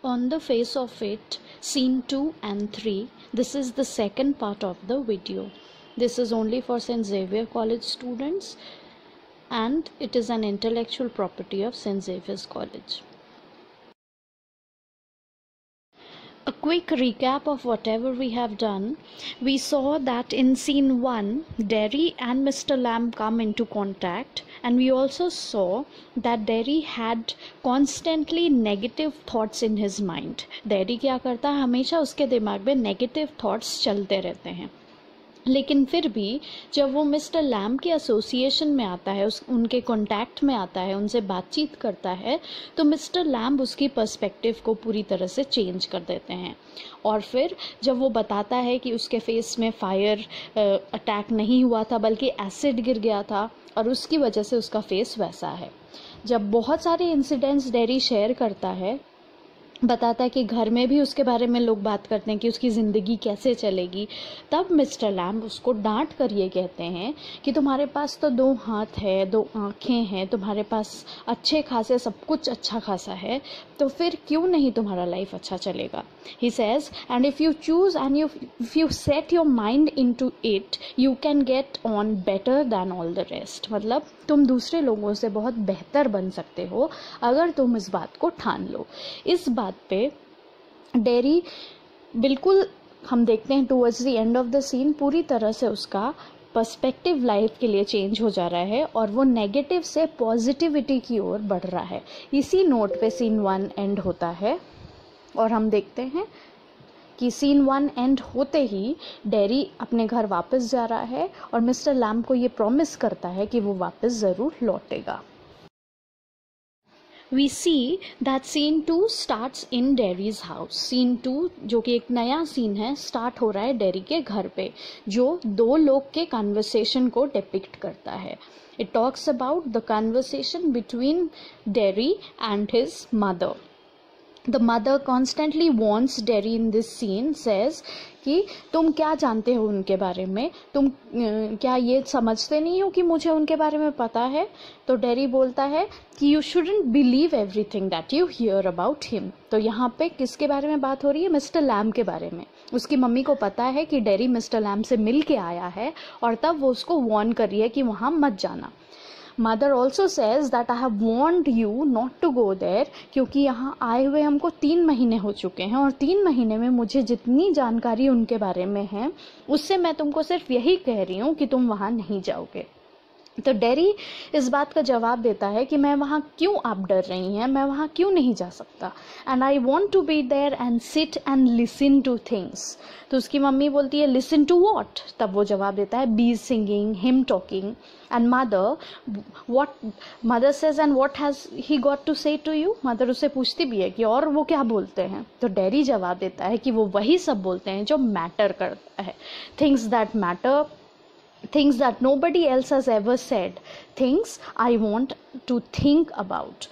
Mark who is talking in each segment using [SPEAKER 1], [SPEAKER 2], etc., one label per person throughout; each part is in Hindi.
[SPEAKER 1] On the face of it, scene 2 and 3, this is the second part of the video. This is only for St. Xavier College students and it is an intellectual property of St. Xavier's College. A quick recap of whatever we have done. We saw that in scene 1, Derry and Mr. Lamb come into contact, and we also saw that Derry had constantly negative thoughts in his mind. Derry क्या करता है, हमेशा उसके दिमाग में negative thoughts चलते रहते हैं, लेकिन फिर भी जब वो मिस्टर लैम के एसोसिएशन में आता है, उनके कॉन्टैक्ट में आता है, उनसे बातचीत करता है, तो मिस्टर लैम उसकी पर्सपेक्टिव को पूरी तरह से चेंज कर देते हैं. और फिर जब वो बताता है कि उसके फेस में फायर अटैक नहीं हुआ था बल्कि एसिड गिर गया था और उसकी वजह से उसका फेस वैसा है. जब बहुत सारे इंसिडेंट्स डेरी शेयर करता है, बताता है कि घर में भी उसके बारे में लोग बात करते हैं कि उसकी ज़िंदगी कैसे चलेगी, तब मिस्टर लैम्ब उसको डांट कर ये कहते हैं कि तुम्हारे पास तो 2 हाथ है, 2 आँखें हैं, तुम्हारे पास अच्छे खासे सब कुछ अच्छा खासा है, तो फिर क्यों नहीं तुम्हारा लाइफ अच्छा चलेगा. He says and if you choose and if you set your mind into it you can get on better than all the rest. मतलब तुम दूसरे लोगों से बहुत बेहतर बन सकते हो अगर तुम इस बात को ठान लो. इस बात पे डेरी बिल्कुल, हम देखते हैं towards the end of the scene, पूरी तरह से उसका पर्सपेक्टिव लाइफ के लिए चेंज हो जा रहा है और वो नेगेटिव से पॉजिटिविटी की ओर बढ़ रहा है. इसी नोट पे सीन 1 एंड होता है और हम देखते हैं कि सीन 1 एंड होते ही डेरी अपने घर वापस जा रहा है और मिस्टर लैम्ब को ये प्रॉमिस करता है कि वो वापस ज़रूर लौटेगा. We see that scene 2 starts in Derry's house. Scene 2 जो कि एक नया सीन है, स्टार्ट हो रहा है डेरी के घर पे, जो 2 लोग के कन्वर्सेशन को डिपिक्ट करता है. It talks about the conversation between Derry and his mother. The mother constantly warns Derry in this scene, says कि तुम क्या जानते हो उनके बारे में, तुम क्या ये समझते नहीं हो कि मुझे उनके बारे में पता है. तो डेरी बोलता है कि you shouldn't believe everything that you here about him. तो यहाँ पे किसके बारे में बात हो रही है? मिस्टर लैम्ब के बारे में. उसकी मम्मी को पता है कि डेरी मिस्टर लैम्ब से मिल के आया है और तब वो उसको वार्न कर रही है कि वहाँ मत जाना. Mother also says that I have warned you not to go there, क्योंकि यहाँ आए हुए हमको 3 महीने हो चुके हैं और 3 महीने में मुझे जितनी जानकारी उनके बारे में है उससे मैं तुमको सिर्फ यही कह रही हूँ कि तुम वहाँ नहीं जाओगे. तो डेरी इस बात का जवाब देता है कि मैं वहाँ क्यों, आप डर रही हैं, मैं वहाँ क्यों नहीं जा सकता. And I want to be there and sit and listen to things. तो उसकी मम्मी बोलती है लिसन टू वॉट. तब वो जवाब देता है bees singing, him talking. And mother says and what has he got to say to you. Mother उससे पूछती भी है कि और वो क्या बोलते हैं. तो डेरी जवाब देता है कि वो वही सब बोलते हैं जो मैटर करता है. Things that matter, things that nobody else has ever said, things I want to think about.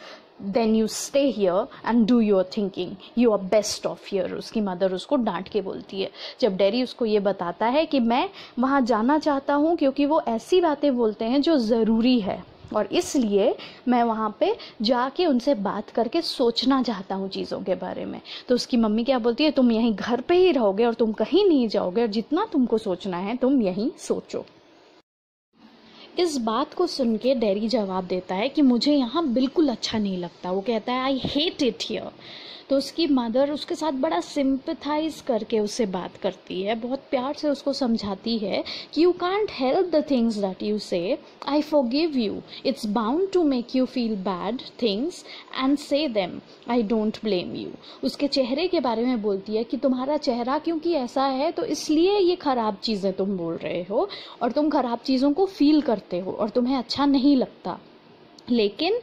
[SPEAKER 1] Then you stay here and do your thinking. You are best off here. उसकी मदर उसको डांट के बोलती है. जब डेरी उसको ये बताता है कि मैं वहाँ जाना चाहता हूँ क्योंकि वो ऐसी बातें बोलते हैं जो ज़रूरी है और इसलिए मैं वहाँ पे जाके उनसे बात करके सोचना चाहता हूँ चीज़ों के बारे में. तो उसकी मम्मी क्या बोलती है, तुम यहीं घर पे ही रहोगे और तुम कहीं नहीं जाओगे और जितना तुमको सोचना है तुम यहीं सोचो. इस बात को सुन के डेरी जवाब देता है कि मुझे यहाँ बिल्कुल अच्छा नहीं लगता. वो कहता है आई हेट इट हियर. तो उसकी मदर उसके साथ बड़ा सिंपथाइज करके उससे बात करती है, बहुत प्यार से उसको समझाती है कि you can't help the things that you say. I forgive you. It's bound to make you feel bad things and say them. I don't blame you. उसके चेहरे के बारे में बोलती है कि तुम्हारा चेहरा क्योंकि ऐसा है तो इसलिए ये ख़राब चीज़ें तुम बोल रहे हो और तुम ख़राब चीज़ों को फील करते हो और तुम्हें अच्छा नहीं लगता, लेकिन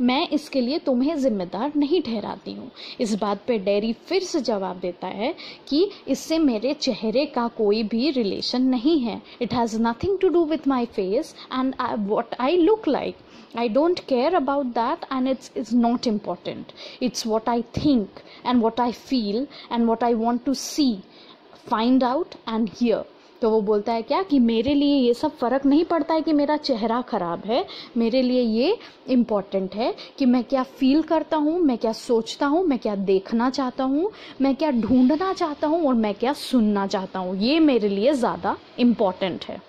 [SPEAKER 1] मैं इसके लिए तुम्हें जिम्मेदार नहीं ठहराती हूँ. इस बात पे डेरी फिर से जवाब देता है कि इससे मेरे चेहरे का कोई भी रिलेशन नहीं है. It has nothing to do with my face and what I look like. I don't care about that and it's not important. It's what I think and what I feel and what I want to see, find out and hear. तो वो बोलता है क्या कि मेरे लिए ये सब फ़र्क नहीं पड़ता है कि मेरा चेहरा ख़राब है, मेरे लिए ये इम्पॉर्टेंट है कि मैं क्या फ़ील करता हूँ, मैं क्या सोचता हूँ, मैं क्या देखना चाहता हूँ, मैं क्या ढूंढना चाहता हूँ और मैं क्या सुनना चाहता हूँ, ये मेरे लिए ज़्यादा इम्पॉर्टेंट है।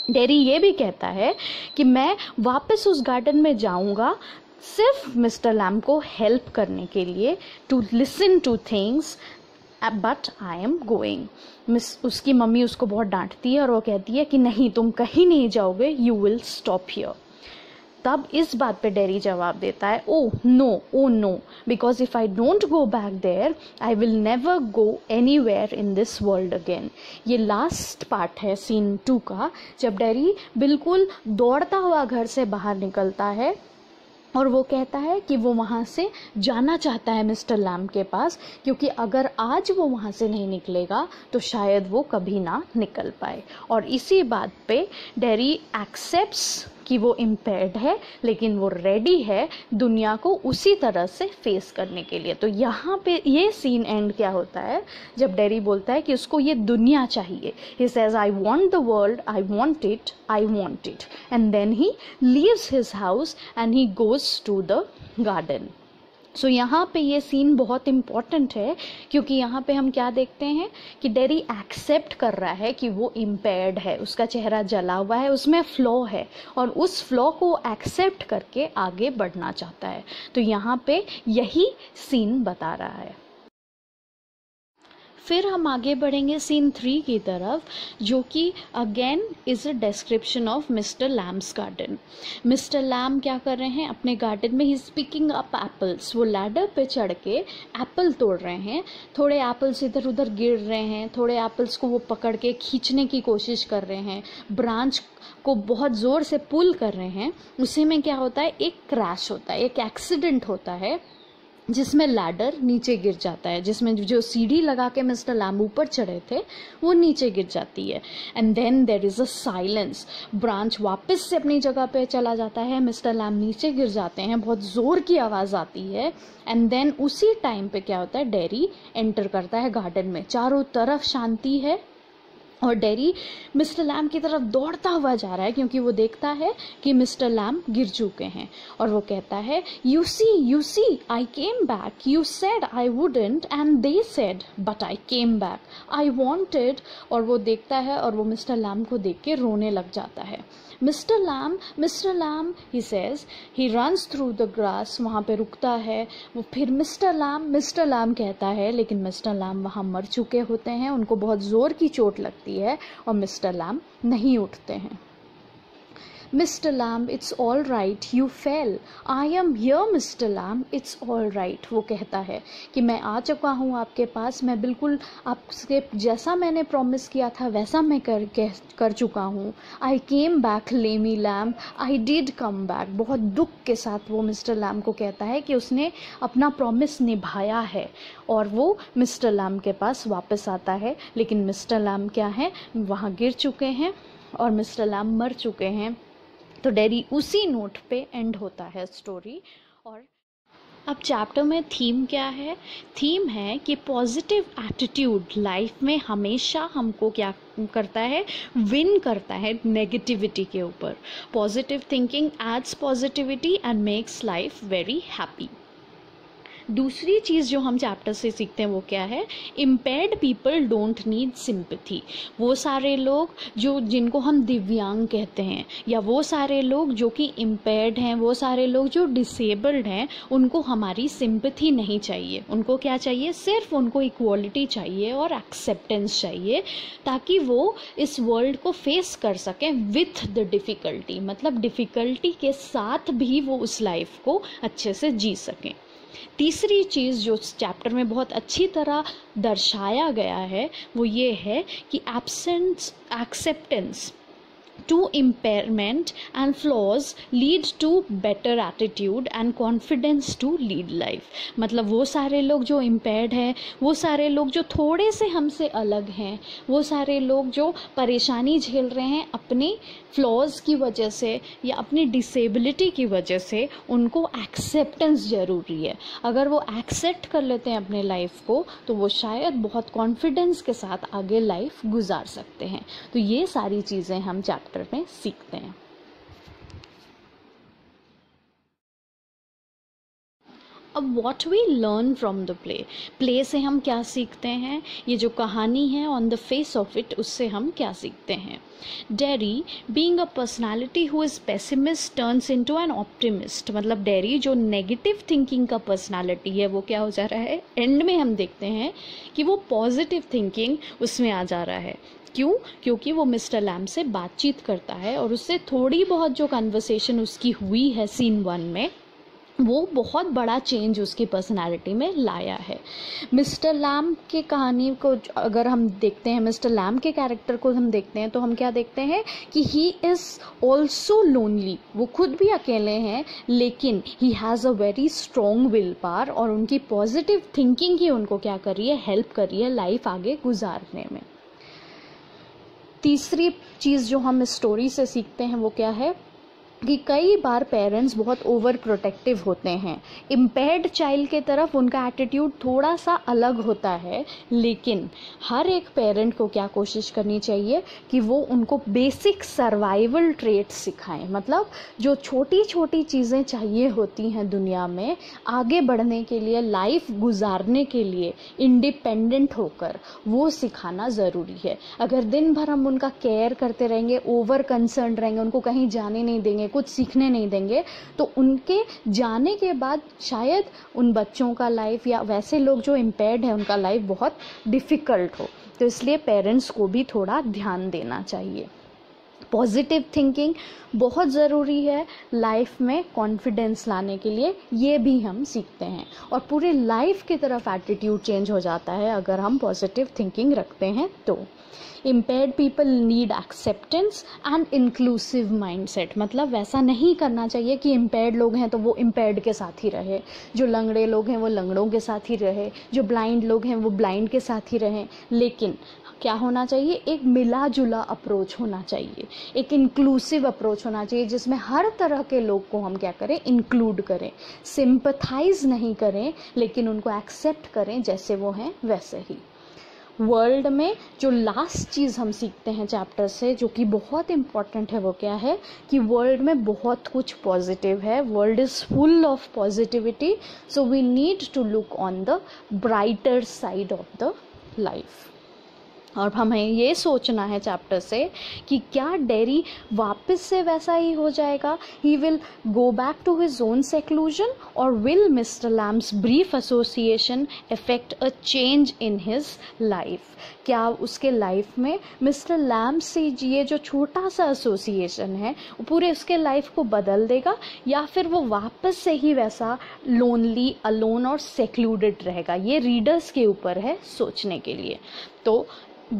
[SPEAKER 1] डेरी ये भी कहता है कि मैं वापस उस गार्डन में जाऊंगा सिर्फ मिस्टर लैम को हेल्प करने के लिए, to listen to things, but I am going. उसकी मम्मी उसको बहुत डांटती है और वो कहती है कि नहीं, तुम कहीं नहीं जाओगे, यू विल स्टॉप हियर। तब इस बात पे डेरी जवाब देता है, oh no, because if I don't go back there I will never go anywhere in this world again. ये लास्ट पार्ट है सीन 2 का, जब डेरी बिल्कुल दौड़ता हुआ घर से बाहर निकलता है और वो कहता है कि वो वहाँ से जाना चाहता है मिस्टर लैम के पास, क्योंकि अगर आज वो वहाँ से नहीं निकलेगा तो शायद वो कभी ना निकल पाए। और इसी बात पे डेरी एक्सेप्ट्स कि वो इम्पेयर्ड है, लेकिन वो रेडी है दुनिया को उसी तरह से फेस करने के लिए। तो यहाँ पे ये सीन एंड क्या होता है, जब डेरी बोलता है कि उसको ये दुनिया चाहिए। He says I want the world, I want it, and then he leaves his house and he goes to the garden. So यहाँ पे ये सीन बहुत इम्पॉर्टेंट है, क्योंकि यहाँ पे हम क्या देखते हैं कि डेरी एक्सेप्ट कर रहा है कि वो इम्पेयर्ड है, उसका चेहरा जला हुआ है, उसमें फ्लॉ है, और उस फ्लॉ को एक्सेप्ट करके आगे बढ़ना चाहता है। तो यहाँ पे यही सीन बता रहा है। फिर हम आगे बढ़ेंगे सीन 3 की तरफ, जो कि again is a description of mister Lamb's garden. Mister Lamb क्या कर रहे हैं अपने गार्डन में, he is picking up apples. वो लैडर पे चढ़ के एप्पल तोड़ रहे हैं। थोड़े एप्पल्स इधर उधर गिर रहे हैं, थोड़े एप्पल्स को वो पकड़ के खींचने की कोशिश कर रहे हैं, ब्रांच को बहुत ज़ोर से पुल कर रहे हैं। उसी में क्या होता है, एक क्रैश होता है, एक एक्सीडेंट होता है जिसमें लैडर नीचे गिर जाता है, जिसमें जो सीढ़ी लगा के मिस्टर लैम ऊपर चढ़े थे वो नीचे गिर जाती है। And then there is a silence. Branch वापस से अपनी जगह पे चला जाता है, मिस्टर लैम नीचे गिर जाते हैं, बहुत ज़ोर की आवाज़ आती है। एंड देन उसी टाइम पे क्या होता है, डेरी एंटर करता है गार्डन में। चारों तरफ शांति है और डेरी मिस्टर लैम की तरफ दौड़ता हुआ जा रहा है, क्योंकि वो देखता है कि मिस्टर लैम गिर चुके हैं। और वो कहता है, you see I came back, you said I wouldn't and they said but I came back, I wanted. और वो देखता है और वो मिस्टर लैम को देख के रोने लग जाता है। Mister Lamb he says, he runs through the grass. वहाँ पे रुकता है वो, फिर मिस्टर लैम कहता है, लेकिन मिस्टर लैम वहाँ मर चुके होते हैं, उनको बहुत ज़ोर की चोट लगती है और मिस्टर लैम नहीं उठते हैं। Mister Lamb, it's all right, you fell, I am here mister Lamb, it's all right. वो कहता है कि मैं आ चुका हूँ आपके पास, मैं बिल्कुल आपसे जैसा मैंने प्रॉमिस किया था वैसा मैं कर चुका हूँ। आई केम बैक लेमी Lamb, I did come back. बहुत दुख के साथ वो मिस्टर लैम को कहता है कि उसने अपना प्रॉमिस निभाया है, और वो मिस्टर लैम के पास वापस आता है। लेकिन मिस्टर लैम क्या है, वहाँ गिर चुके हैं और मिस्टर लैम मर चुके हैं। तो डेरी उसी नोट पे एंड होता है स्टोरी। और अब चैप्टर में थीम क्या है? थीम है कि पॉजिटिव एटीट्यूड लाइफ में हमेशा हमको क्या करता है, विन करता है नेगेटिविटी के ऊपर। Positive thinking adds positivity and makes life very happy. दूसरी चीज़ जो हम चैप्टर से सीखते हैं वो क्या है, impaired people don't need sympathy. वो सारे लोग जिनको हम दिव्यांग कहते हैं, या वो सारे लोग जो कि इम्पेयर्ड हैं, वो सारे लोग जो डिसेबल्ड हैं, उनको हमारी सिंपैथी नहीं चाहिए। उनको क्या चाहिए, सिर्फ उनको इक्वालिटी चाहिए और एक्सेप्टेंस चाहिए, ताकि वो इस वर्ल्ड को फेस कर सकें विथ द डिफ़िकल्टी। मतलब डिफ़िकल्टी के साथ भी वो उस लाइफ को अच्छे से जी सकें। तीसरी चीज़ जो चैप्टर में बहुत अच्छी तरह दर्शाया गया है वो ये है कि acceptance to impairment and flaws lead to better attitude and confidence to lead life. मतलब वो सारे लोग जो impaired हैं, वो सारे लोग जो थोड़े से हमसे अलग हैं, वो सारे लोग जो परेशानी झेल रहे हैं अपनी फ्लॉज की वजह से या अपनी डिसेबिलिटी की वजह से, उनको एक्सेप्टेंस ज़रूरी है. अगर वो एक्सेप्ट कर लेते हैं अपने लाइफ को तो वो शायद बहुत कॉन्फिडेंस के साथ आगे लाइफ गुजार सकते हैं. तो ये सारी चीज़ें हम चैप्टर में सीखते हैं. अब what we learn from the play से हम क्या सीखते हैं, ये जो कहानी है on the face of it, उससे हम क्या सीखते हैं. Derry being a personality who is pessimist turns into an optimist. मतलब डेरी जो नेगेटिव थिंकिंग का पर्सनालिटी है वो क्या हो जा रहा है, एंड में हम देखते हैं कि वो पॉजिटिव थिंकिंग उसमें आ जा रहा है. क्यों? क्योंकि वो मिस्टर लैम्ब से बातचीत करता है और उससे थोड़ी बहुत जो कन्वर्सेशन उसकी हुई है सीन 1 में, वो बहुत बड़ा चेंज उसकी पर्सनालिटी में लाया है. मिस्टर लैम्ब की कहानी को अगर हम देखते हैं, मिस्टर लैम्ब के कैरेक्टर को हम देखते हैं तो हम क्या देखते हैं कि ही इज़ ऑल्सो लोनली. वो खुद भी अकेले हैं लेकिन he has a very strong will power और उनकी पॉजिटिव थिंकिंग ही उनको क्या कर रही है, हेल्प कर रही है लाइफ आगे गुजारने में. तीसरी चीज़ जो हम इस स्टोरी से सीखते हैं वो क्या है कि कई बार पेरेंट्स बहुत ओवर प्रोटेक्टिव होते हैं. इम्पेयर्ड चाइल्ड के तरफ उनका एटीट्यूड थोड़ा सा अलग होता है, लेकिन हर एक पेरेंट को क्या कोशिश करनी चाहिए कि वो उनको बेसिक सर्वाइवल ट्रेट्स सिखाएं. मतलब जो छोटी छोटी चीज़ें चाहिए होती हैं दुनिया में आगे बढ़ने के लिए, लाइफ गुजारने के लिए इंडिपेंडेंट होकर, वो सिखाना ज़रूरी है. अगर दिन भर हम उनका केयर करते रहेंगे, ओवर कंसर्न रहेंगे, उनको कहीं जाने नहीं देंगे, कुछ सीखने नहीं देंगे, तो उनके जाने के बाद शायद उन बच्चों का लाइफ या वैसे लोग जो इम्पेयर्ड हैं उनका लाइफ बहुत डिफ़िकल्ट हो. तो इसलिए पेरेंट्स को भी थोड़ा ध्यान देना चाहिए. पॉजिटिव थिंकिंग बहुत ज़रूरी है लाइफ में कॉन्फिडेंस लाने के लिए, ये भी हम सीखते हैं. और पूरे लाइफ की तरफ एटीट्यूड चेंज हो जाता है अगर हम पॉजिटिव थिंकिंग रखते हैं तो. Impaired people need acceptance and inclusive mindset. मतलब वैसा नहीं करना चाहिए कि इम्पेयर्ड लोग हैं तो वो इम्पेयर्ड के साथ ही रहे, जो लंगड़े लोग हैं वो लंगड़ों के साथ ही रहे, जो ब्लाइंड लोग हैं वो ब्लाइंड के साथ ही रहें. लेकिन क्या होना चाहिए, एक मिला जुला अप्रोच होना चाहिए, एक इंक्लूसिव अप्रोच होना चाहिए जिसमें हर तरह के लोग को हम क्या करें, इंक्लूड करें. सिंपथाइज नहीं करें लेकिन उनको एक्सेप्ट करें जैसे वो हैं वैसे ही. वर्ल्ड में जो लास्ट चीज़ हम सीखते हैं चैप्टर से, जो कि बहुत इम्पॉर्टेंट है, वो क्या है कि वर्ल्ड में बहुत कुछ पॉजिटिव है. World is full of positivity, so we need to look on the brighter side of the life. और हमें ये सोचना है चैप्टर से कि क्या डेरी वापस से वैसा ही हो जाएगा, he will go back to his own seclusion, और will Mister Lamb's brief association effect a change in his life. क्या उसके लाइफ में मिस्टर लैम्ब से ये जो छोटा सा एसोसिएशन है वो पूरे उसके लाइफ को बदल देगा, या फिर वो वापस से ही वैसा लोनली, अलोन और सेक्लूडेड रहेगा. ये रीडर्स के ऊपर है सोचने के लिए. तो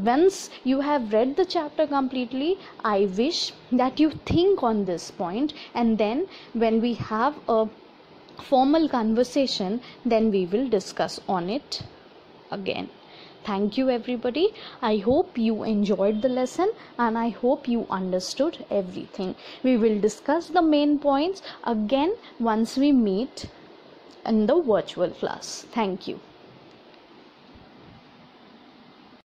[SPEAKER 1] once you have read the chapter completely, I wish that you think on this point, and then when we have a formal conversation, then we will discuss on it again. Thank you everybody. I hope you enjoyed the lesson and I hope you understood everything. We will discuss the main points again once we meet in the virtual class. Thank you.